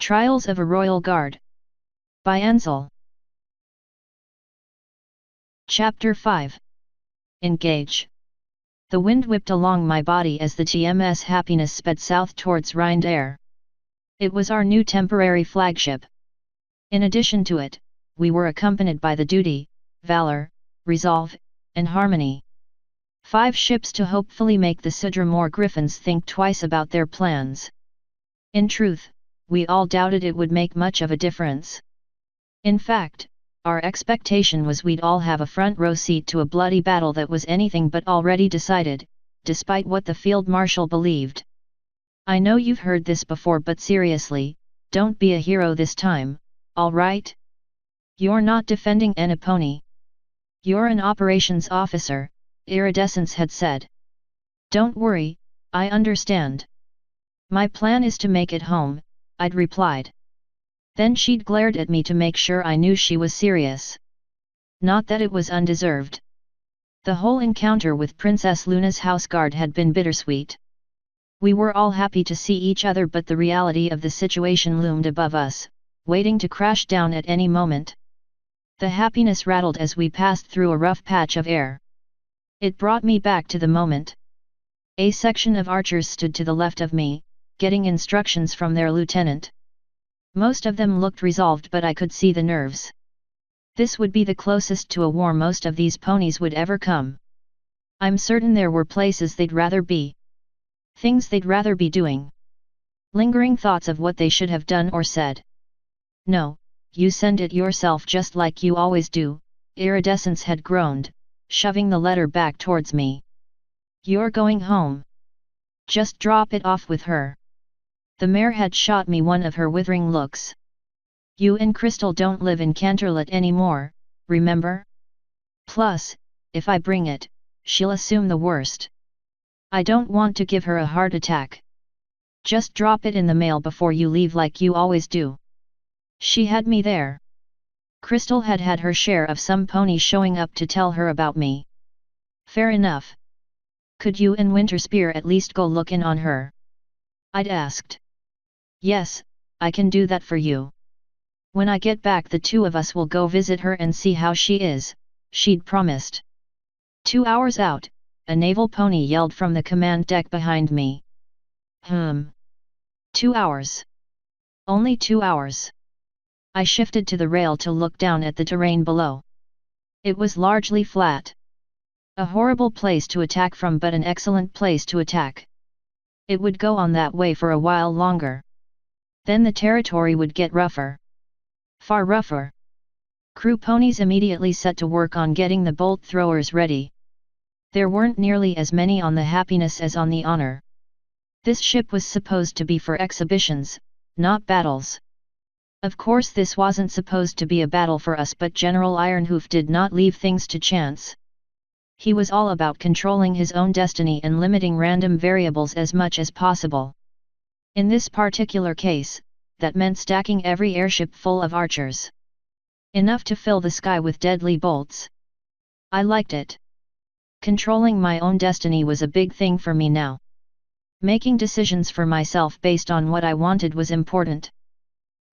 Trials of a Royal Guard. By Ansel. Chapter 5. Engage. The wind whipped along my body as the TMS Happiness sped south towards Rhind Air. It was our new temporary flagship. In addition to it, we were accompanied by the Duty, Valor, Resolve, and Harmony. 5 ships to hopefully make the Sudramore Griffins think twice about their plans. In truth, we all doubted it would make much of a difference. In fact, our expectation was we'd all have a front row seat to a bloody battle that was anything but already decided, despite what the Field Marshal believed. I know you've heard this before, but seriously, don't be a hero this time, alright? You're not defending any pony. You're an operations officer, Iridescence had said. Don't worry, I understand. My plan is to make it home, I'd replied. Then she'd glared at me to make sure I knew she was serious. Not that it was undeserved. The whole encounter with Princess Luna's houseguard had been bittersweet. We were all happy to see each other, but the reality of the situation loomed above us, waiting to crash down at any moment. The happiness rattled as we passed through a rough patch of air. It brought me back to the moment. A section of archers stood to the left of me, getting instructions from their lieutenant. Most of them looked resolved, but I could see the nerves. This would be the closest to a war most of these ponies would ever come. I'm certain there were places they'd rather be. Things they'd rather be doing. Lingering thoughts of what they should have done or said. No, you send it yourself just like you always do, Iridescence had groaned, shoving the letter back towards me. You're going home. Just drop it off with her. The mare had shot me one of her withering looks. You and Crystal don't live in Canterlot anymore, remember? Plus, if I bring it, she'll assume the worst. I don't want to give her a heart attack. Just drop it in the mail before you leave like you always do. She had me there. Crystal had had her share of some ponies showing up to tell her about me. Fair enough. Could you and Winterspear at least go look in on her? I'd asked. Yes, I can do that for you. When I get back the 2 of us will go visit her and see how she is, she'd promised. 2 hours out, a naval pony yelled from the command deck behind me. 2 hours. Only 2 hours. I shifted to the rail to look down at the terrain below. It was largely flat. A horrible place to attack from, but an excellent place to attack. It would go on that way for a while longer. Then the territory would get rougher. Far rougher. Crew ponies immediately set to work on getting the bolt throwers ready. There weren't nearly as many on the Happiness as on the Honor. This ship was supposed to be for exhibitions, not battles. Of course this wasn't supposed to be a battle for us, but General Ironhoof did not leave things to chance. He was all about controlling his own destiny and limiting random variables as much as possible. In this particular case, that meant stacking every airship full of archers. Enough to fill the sky with deadly bolts. I liked it. Controlling my own destiny was a big thing for me now. Making decisions for myself based on what I wanted was important.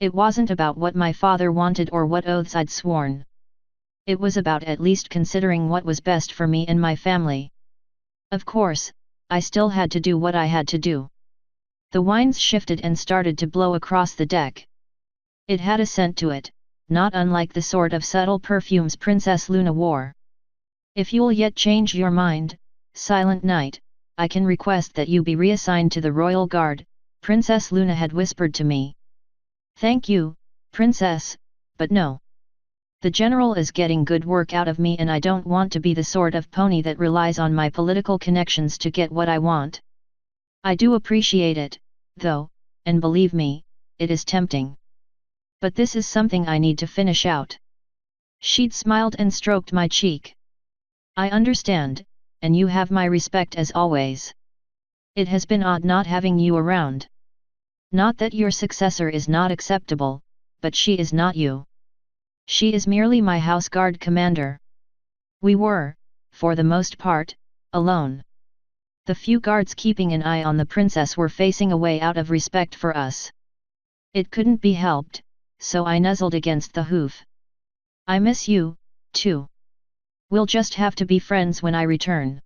It wasn't about what my father wanted or what oaths I'd sworn. It was about at least considering what was best for me and my family. Of course, I still had to do what I had to do. The winds shifted and started to blow across the deck. It had a scent to it, not unlike the sort of subtle perfumes Princess Luna wore. If you'll yet change your mind, Silent Knight, I can request that you be reassigned to the Royal Guard, Princess Luna had whispered to me. Thank you, Princess, but no. The General is getting good work out of me and I don't want to be the sort of pony that relies on my political connections to get what I want. I do appreciate it, though, and believe me, it is tempting. But this is something I need to finish out. She'd smiled and stroked my cheek. I understand, and you have my respect as always. It has been odd not having you around. Not that your successor is not acceptable, but she is not you. She is merely my house guard commander. We were, for the most part, alone. The few guards keeping an eye on the princess were facing away out of respect for us. It couldn't be helped, so I nuzzled against the hoof. I miss you, too. We'll just have to be friends when I return.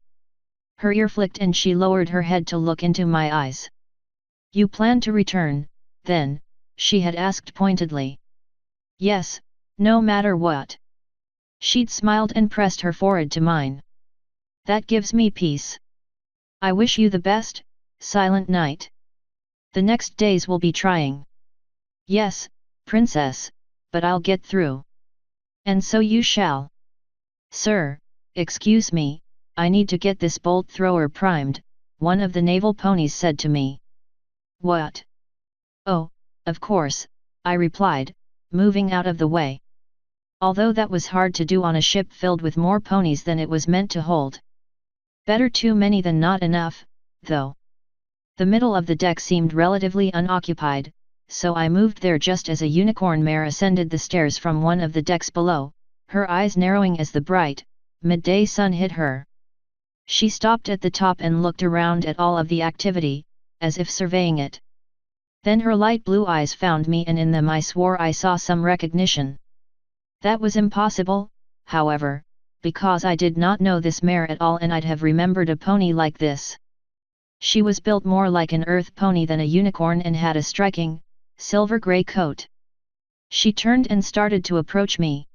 Her ear flicked and she lowered her head to look into my eyes. You plan to return, then? She had asked pointedly. Yes, no matter what. She'd smiled and pressed her forehead to mine. That gives me peace. I wish you the best, Silent Night. The next days will be trying. Yes, Princess, but I'll get through. And so you shall. Sir, excuse me, I need to get this bolt thrower primed, one of the naval ponies said to me. What? Oh, of course, I replied, moving out of the way. Although that was hard to do on a ship filled with more ponies than it was meant to hold. Better too many than not enough, though. The middle of the deck seemed relatively unoccupied, so I moved there just as a unicorn mare ascended the stairs from one of the decks below, her eyes narrowing as the bright, midday sun hit her. She stopped at the top and looked around at all of the activity, as if surveying it. Then her light blue eyes found me and in them I swore I saw some recognition. That was impossible, however, because I did not know this mare at all and I'd have remembered a pony like this. She was built more like an earth pony than a unicorn and had a striking, silver-grey coat. She turned and started to approach me.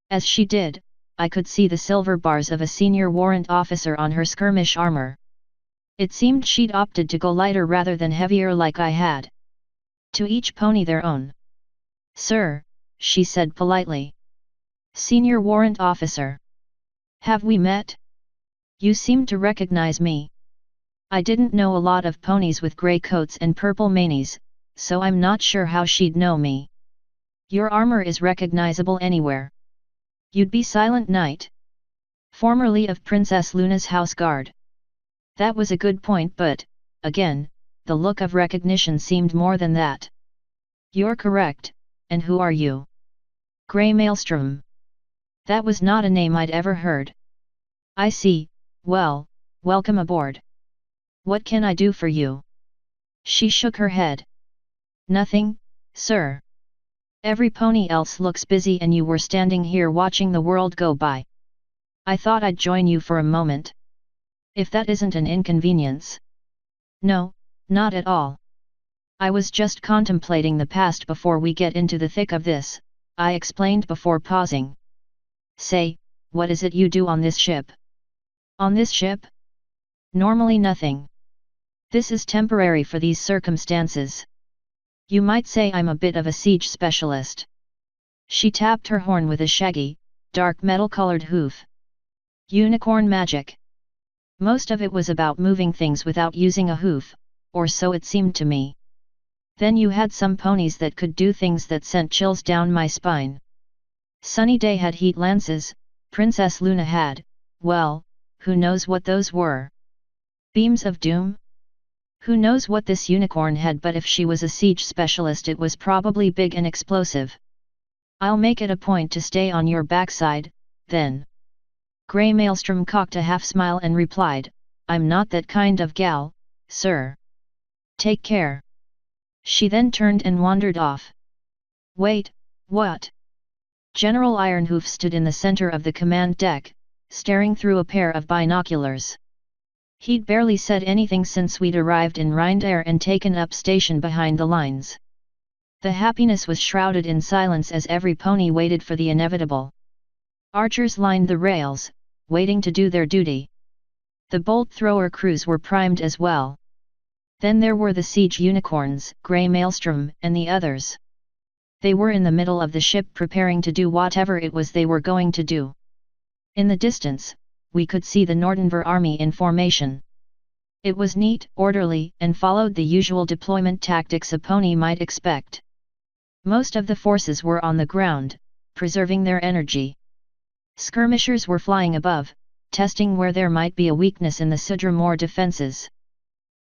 As she did, I could see the silver bars of a senior warrant officer on her skirmish armor. It seemed she'd opted to go lighter rather than heavier like I had. To each pony their own. Sir, she said politely. Senior warrant officer. Have we met? You seem to recognize me. I didn't know a lot of ponies with grey coats and purple manes, so I'm not sure how she'd know me. Your armor is recognizable anywhere. You'd be Silent Night. Formerly of Princess Luna's house guard. That was a good point but, again, the look of recognition seemed more than that. You're correct, and who are you? Grey Maelstrom. That was not a name I'd ever heard. I see, well, welcome aboard. What can I do for you? She shook her head. Nothing, sir. Every pony else looks busy and you were standing here watching the world go by. I thought I'd join you for a moment. If that isn't an inconvenience. No, not at all. I was just contemplating the past before we get into the thick of this, I explained before pausing. Say, what is it you do on this ship? On this ship? Normally nothing. This is temporary for these circumstances. You might say I'm a bit of a siege specialist. She tapped her horn with a shaggy, dark metal-colored hoof. Unicorn magic. Most of it was about moving things without using a hoof, or so it seemed to me. Then you had some ponies that could do things that sent chills down my spine. Sunny Day had heat lances, Princess Luna had, well, who knows what those were? Beams of doom? Who knows what this unicorn had, but if she was a siege specialist it was probably big and explosive. I'll make it a point to stay on your backside, then. Grey Maelstrom cocked a half-smile and replied, I'm not that kind of gal, sir. Take care. She then turned and wandered off. Wait, what? General Ironhoof stood in the center of the command deck, staring through a pair of binoculars. He'd barely said anything since we'd arrived in Rhindair and taken up station behind the lines. The happiness was shrouded in silence as every pony waited for the inevitable. Archers lined the rails, waiting to do their duty. The bolt thrower crews were primed as well. Then there were the siege unicorns, Grey Maelstrom, and the others. They were in the middle of the ship preparing to do whatever it was they were going to do. In the distance, we could see the Nordenver army in formation. It was neat, orderly, and followed the usual deployment tactics a pony might expect. Most of the forces were on the ground, preserving their energy. Skirmishers were flying above, testing where there might be a weakness in the Sudramore defenses.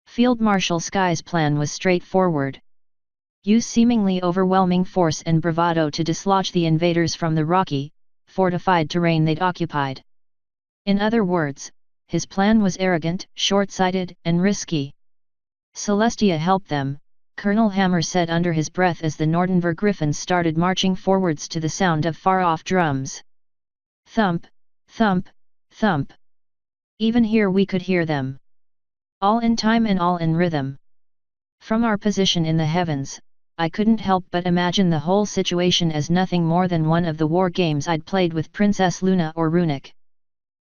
Field Marshal Sky's plan was straightforward. Use seemingly overwhelming force and bravado to dislodge the invaders from the rocky, fortified terrain they'd occupied. In other words, his plan was arrogant, short-sighted, and risky. Celestia helped them, Colonel Hammer said under his breath as the Nordenver Griffins started marching forwards to the sound of far-off drums. Thump, thump, thump. Even here we could hear them. All in time and all in rhythm. From our position in the heavens, I couldn't help but imagine the whole situation as nothing more than one of the war games I'd played with Princess Luna or Runic.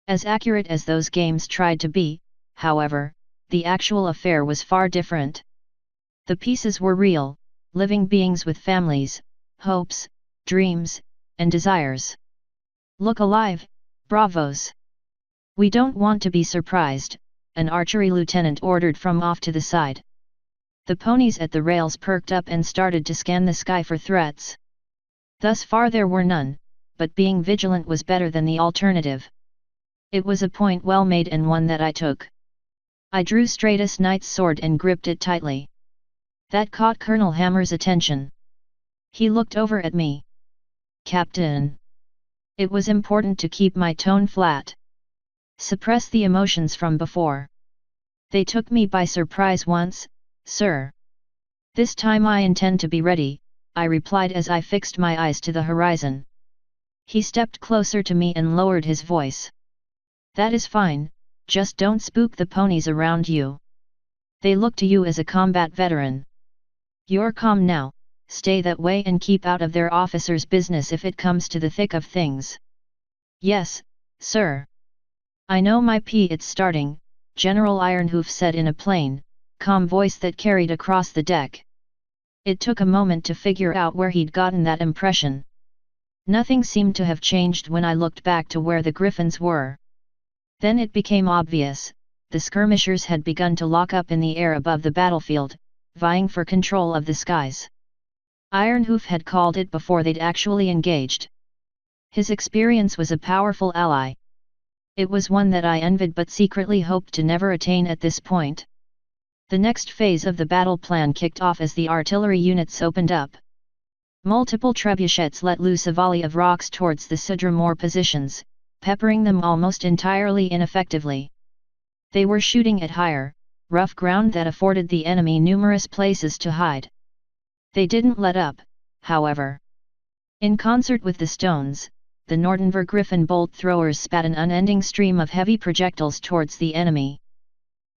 As accurate as those games tried to be, however, the actual affair was far different. The pieces were real, living beings with families, hopes, dreams, and desires. Look alive, bravos! We don't want to be surprised, an archery lieutenant ordered from off to the side. The ponies at the rails perked up and started to scan the sky for threats. Thus far there were none, but being vigilant was better than the alternative. It was a point well made and one that I took. I drew Stratus Knight's sword and gripped it tightly. That caught Colonel Hammer's attention. He looked over at me. Captain. It was important to keep my tone flat. Suppress the emotions from before. They took me by surprise once, sir. This time I intend to be ready, I replied as I fixed my eyes to the horizon. He stepped closer to me and lowered his voice. That is fine, just don't spook the ponies around you. They look to you as a combat veteran. You're calm now, stay that way and keep out of their officers' business if it comes to the thick of things. Yes, sir. I know my it's starting, General Ironhoof said in a plain, calm voice that carried across the deck. It took a moment to figure out where he'd gotten that impression. Nothing seemed to have changed when I looked back to where the Griffins were. Then it became obvious, the skirmishers had begun to lock up in the air above the battlefield, vying for control of the skies. Ironhoof had called it before they'd actually engaged. His experience was a powerful ally. It was one that I envied but secretly hoped to never attain at this point. The next phase of the battle plan kicked off as the artillery units opened up. Multiple trebuchets let loose a volley of rocks towards the Sudramore positions, peppering them almost entirely ineffectively. They were shooting at higher, rough ground that afforded the enemy numerous places to hide. They didn't let up, however. In concert with the stones, the Nordenver Griffin bolt throwers spat an unending stream of heavy projectiles towards the enemy.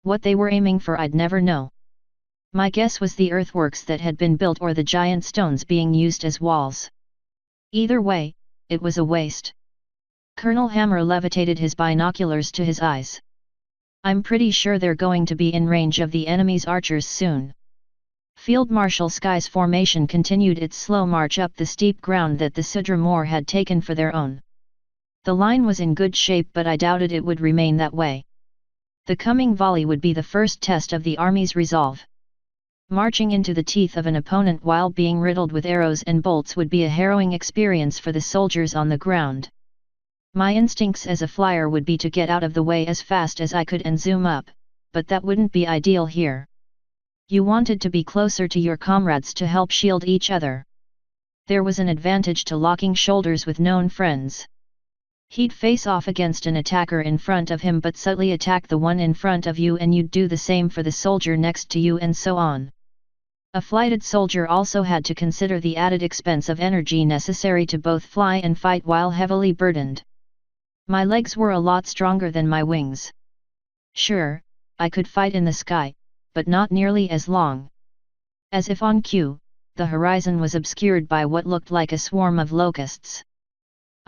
What they were aiming for I'd never know. My guess was the earthworks that had been built or the giant stones being used as walls. Either way, it was a waste. Colonel Hammer levitated his binoculars to his eyes. I'm pretty sure they're going to be in range of the enemy's archers soon. Field Marshal Sky's formation continued its slow march up the steep ground that the Sudramore had taken for their own. The line was in good shape but I doubted it would remain that way. The coming volley would be the first test of the army's resolve. Marching into the teeth of an opponent while being riddled with arrows and bolts would be a harrowing experience for the soldiers on the ground. My instincts as a flyer would be to get out of the way as fast as I could and zoom up, but that wouldn't be ideal here. You wanted to be closer to your comrades to help shield each other. There was an advantage to locking shoulders with known friends. He'd face off against an attacker in front of him but subtly attack the one in front of you and you'd do the same for the soldier next to you and so on. A flighted soldier also had to consider the added expense of energy necessary to both fly and fight while heavily burdened. My legs were a lot stronger than my wings. Sure, I could fight in the sky, but not nearly as long. As if on cue, the horizon was obscured by what looked like a swarm of locusts.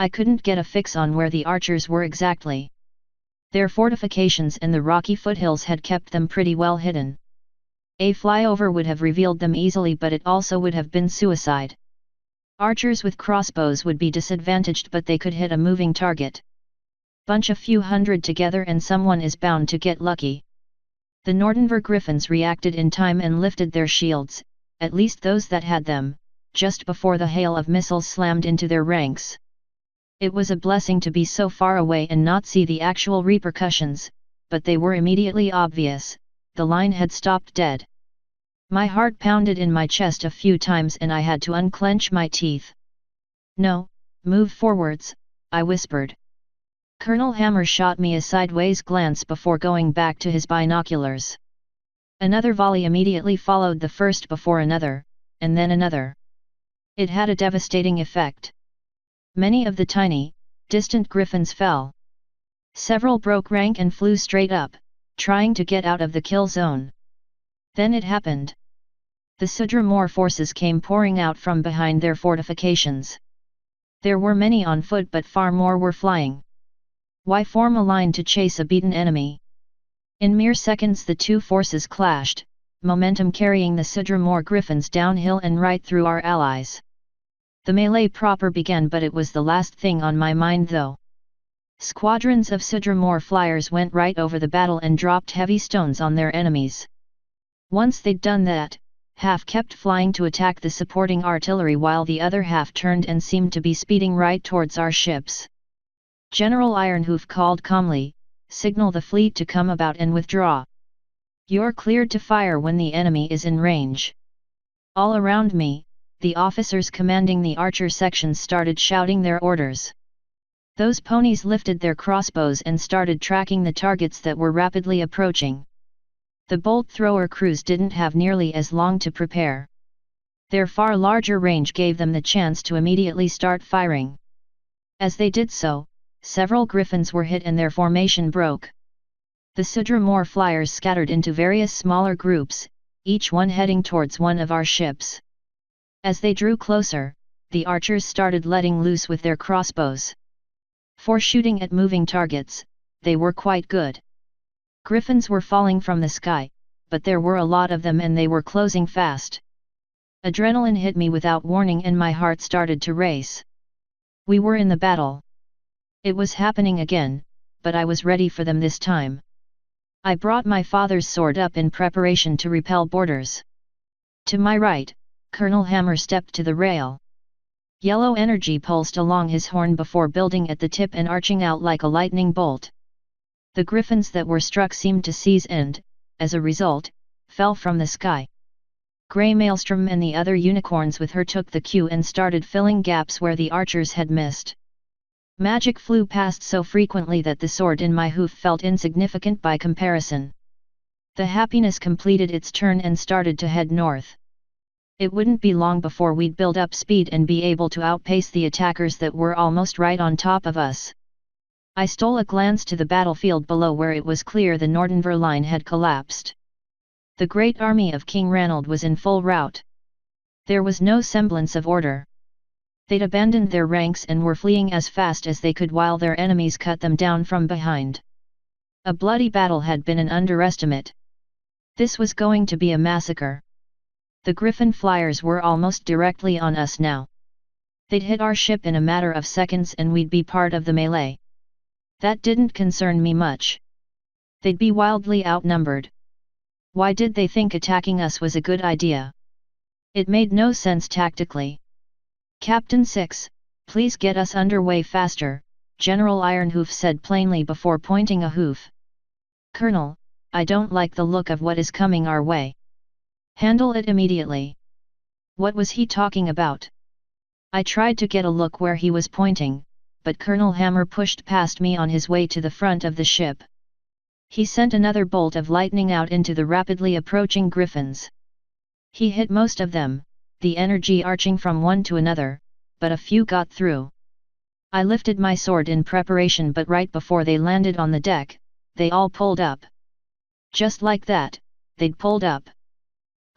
I couldn't get a fix on where the archers were exactly. Their fortifications and the rocky foothills had kept them pretty well hidden. A flyover would have revealed them easily but it also would have been suicide. Archers with crossbows would be disadvantaged but they could hit a moving target. Bunch a few hundred together and someone is bound to get lucky. The Nordenver Griffins reacted in time and lifted their shields, at least those that had them, just before the hail of missiles slammed into their ranks. It was a blessing to be so far away and not see the actual repercussions, but they were immediately obvious. The line had stopped dead. My heart pounded in my chest a few times and I had to unclench my teeth. No, move forwards, I whispered. Colonel Hammer shot me a sideways glance before going back to his binoculars. Another volley immediately followed the first before another, and then another. It had a devastating effect. Many of the tiny, distant griffins fell. Several broke rank and flew straight up, trying to get out of the kill zone. Then it happened. The Sudramore forces came pouring out from behind their fortifications. There were many on foot but far more were flying. Why form a line to chase a beaten enemy? In mere seconds the two forces clashed, momentum carrying the Sudramore griffins downhill and right through our allies. The melee proper began, but it was the last thing on my mind though. Squadrons of Sudramore flyers went right over the battle and dropped heavy stones on their enemies. Once they'd done that, half kept flying to attack the supporting artillery while the other half turned and seemed to be speeding right towards our ships. General Ironhoof called calmly, "Signal the fleet to come about and withdraw. You're cleared to fire when the enemy is in range." All around me, the officers commanding the archer sections started shouting their orders. Those ponies lifted their crossbows and started tracking the targets that were rapidly approaching. The bolt thrower crews didn't have nearly as long to prepare. Their far larger range gave them the chance to immediately start firing. As they did so, several griffins were hit and their formation broke. The Sudramore flyers scattered into various smaller groups, each one heading towards one of our ships. As they drew closer, the archers started letting loose with their crossbows. For shooting at moving targets, they were quite good. Griffins were falling from the sky, but there were a lot of them and they were closing fast. Adrenaline hit me without warning and my heart started to race. We were in the battle. It was happening again, but I was ready for them this time. I brought my father's sword up in preparation to repel boarders. To my right, Colonel Hammer stepped to the rail. Yellow energy pulsed along his horn before building at the tip and arching out like a lightning bolt. The griffins that were struck seemed to seize and, as a result, fell from the sky. Grey Maelstrom and the other unicorns with her took the cue and started filling gaps where the archers had missed. Magic flew past so frequently that the sword in my hoof felt insignificant by comparison. The Happiness completed its turn and started to head north. It wouldn't be long before we'd build up speed and be able to outpace the attackers that were almost right on top of us. I stole a glance to the battlefield below where it was clear the Nordenver line had collapsed. The great army of King Ranald was in full rout. There was no semblance of order. They'd abandoned their ranks and were fleeing as fast as they could while their enemies cut them down from behind. A bloody battle had been an underestimate. This was going to be a massacre. The Griffin flyers were almost directly on us now. They'd hit our ship in a matter of seconds and we'd be part of the melee. That didn't concern me much. They'd be wildly outnumbered. Why did they think attacking us was a good idea? It made no sense tactically. "Captain 6, please get us underway faster," General Ironhoof said plainly before pointing a hoof. "Colonel, I don't like the look of what is coming our way. Handle it immediately." What was he talking about? I tried to get a look where he was pointing, but Colonel Hammer pushed past me on his way to the front of the ship. He sent another bolt of lightning out into the rapidly approaching griffins. He hit most of them, the energy arching from one to another, but a few got through. I lifted my sword in preparation, but right before they landed on the deck, they all pulled up. Just like that, they'd pulled up.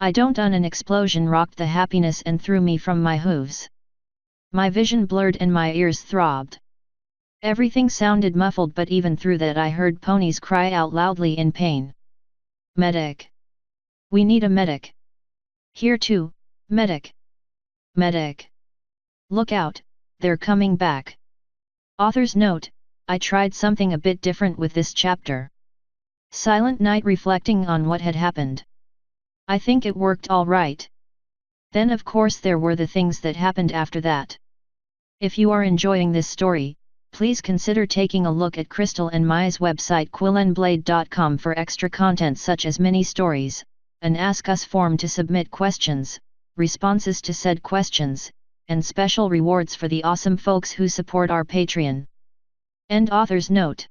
I don't know, an explosion rocked the Happiness and threw me from my hooves. My vision blurred and my ears throbbed. Everything sounded muffled, but even through that I heard ponies cry out loudly in pain. "Medic! We need a medic! Here too, medic! Medic! Look out, they're coming back!" Author's note: I tried something a bit different with this chapter. Silent night, reflecting on what had happened. I think it worked all right. Then of course there were the things that happened after that. If you are enjoying this story, please consider taking a look at Crystal and Maya's website quillenblade.com for extra content such as mini-stories, an Ask Us form to submit questions, responses to said questions, and special rewards for the awesome folks who support our Patreon. End author's note.